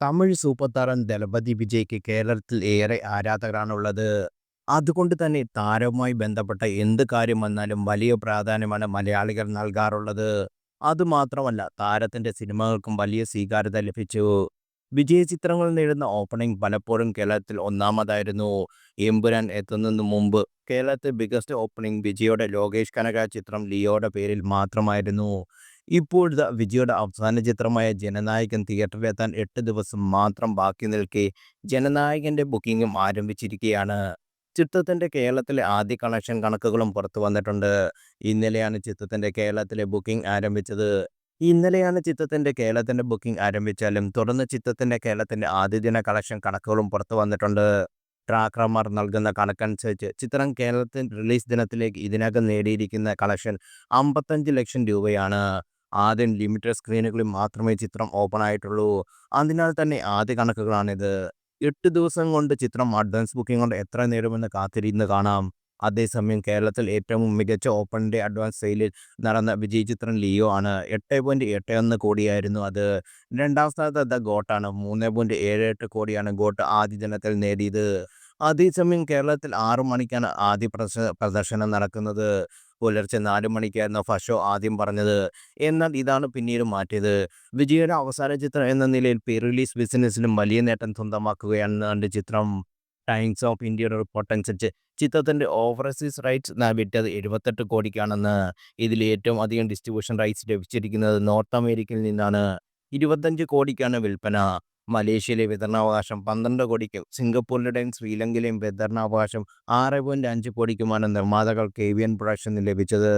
Tamil super താരം ദളപതി വിജയ്ക്ക് കേരളത്തിൽ ഏറെ ആരാധകരാണുള്ളത്. അതുകൊണ്ട് തന്നെ താരവുമായി ബന്ധപ്പെട്ട എന്ത് കാര്യം വന്നാലും വലിയ പ്രാധാന്യമാണ് മലയാളികൾ നൽകാറുള്ളത്. അതുമാത്രമല്ല താരത്തിന്റെ സിനിമകൾക്കും വലിയ സ്വീകാര്യത ലഭിച്ചു. വിജയ ചിത്രങ്ങൾ നേടുന്ന ഓപ്പണിംഗ് പലപ്പോഴും കേരളത്തിൽ ഒന്നാമതായിരുന്നു. എമ്പുരാൻ എത്തുന്നതിന് മുമ്പ് കേരളത്തിൽ ബിഗസ്റ്റ് ഓപ്പണിംഗ് വിജയുടെ ലോകേഷ് കനക ചിത്രം ലിയോയുടെ പേരിൽ മാത്രമായിരുന്നു. ഇപ്പോഴത്തെ വിജയുടെ അവസാന ചിത്രമായ ജനനായകൻ തിയേറ്ററിലെത്താൻ 8 ദിവസം മാത്രം ബാക്കി നിൽക്കെ ജനനായകന്റെ ബുക്കിംഗും ആരംഭിച്ചിരിക്കുകയാണ്. ചിത്രത്തിന്റെ കേരളത്തിലെ ആദ്യ കളക്ഷൻ കണക്കുകളും പുറത്തു വന്നിട്ടുണ്ട്. ഇന്നലെയാണ് ചിത്രത്തിന്റെ കേരളത്തിലെ ബുക്കിംഗ് ആരംഭിച്ചത്. ബുക്കിംഗ് ആരംഭിച്ചാലും തുടർന്ന് ചിത്രത്തിന്റെ കേരളത്തിന്റെ ആദ്യ ദിന കളക്ഷൻ കണക്കുകളും പുറത്തു വന്നിട്ടുണ്ട്. ട്രാക്കർമാർ നൽകുന്ന കണക്കനുസരിച്ച് ചിത്രം കേരളത്തിൽ റിലീസ് ദിനത്തിലേക്ക് ഇതിനകം നേടിയിരിക്കുന്ന കളക്ഷൻ 55 ലക്ഷം രൂപയാണ്. ആദ്യം ലിമിറ്റഡ് സ്ക്രീനുകളിൽ മാത്രമേ ചിത്രം ഓപ്പൺ ആയിട്ടുള്ളൂ. അതിനാൽ തന്നെ ആദ്യ കണക്കുകളാണിത്. 8 ദിവസം കൊണ്ട് ചിത്രം അഡ്വാൻസ് ബുക്കിംഗ് കൊണ്ട് എത്ര നേടുമെന്ന് കാത്തിരുന്ന് കാണാം. അതേസമയം കേരളത്തിൽ ഏറ്റവും മികച്ച ഓപ്പൺ ഡേ അഡ്വാൻസ് സെയിലിൽ നടന്ന വിജയ് ചിത്രം ലിയോ ആണ്. 8.81 കോടിയായിരുന്നു അത്. രണ്ടാം സ്ഥാനത്ത് ദ ഗോട്ടാണ്. 3.78 കോടിയാണ് ഗോട്ട് ആദ്യ ദിനത്തിൽ നേടിയത്. അതേസമയം കേരളത്തിൽ 6 മണിക്കാണ് ആദ്യ പ്രദർശനം നടക്കുന്നത്. പുലർച്ചെ 4 മണിക്കായിരുന്നു ഫസ്റ്റ് ഷോ ആദ്യം പറഞ്ഞത്. എന്നാൽ ഇതാണ് പിന്നീട് മാറ്റിയത്. വിജയുടെ അവസാന ചിത്രം എന്ന നിലയിൽ പ്രീ റിലീസ് ബിസിനസ്സിലും വലിയ നേട്ടം സ്വന്തമാക്കുകയാണ് ചിത്രം. ടൈംസ് ഓഫ് ഇന്ത്യയുടെ റിപ്പോർട്ട് അനുസരിച്ച് ചിത്രത്തിന്റെ ഓവർസീസ് റൈറ്റ്സ് വിറ്റത് 78 കോടിക്കാണെന്ന്. ഇതിൽ ഏറ്റവും അധികം ഡിസ്ട്രിബ്യൂഷൻ റൈറ്റ്സ് ലഭിച്ചിരിക്കുന്നത് നോർത്ത് അമേരിക്കയിൽ നിന്നാണ്. 25 കോടിക്കാണ് വിൽപ്പന. മലേഷ്യയിലെ വിതരണാവകാശം 12 കോടിക്കും സിംഗപ്പൂരിലെയും ശ്രീലങ്കയിലെയും വിതരണാവകാശം 6.5 കോടിക്കുമാണ് നിർമ്മാതാക്കൾ KVN പ്രൊഡക്ഷന് ലഭിച്ചത്.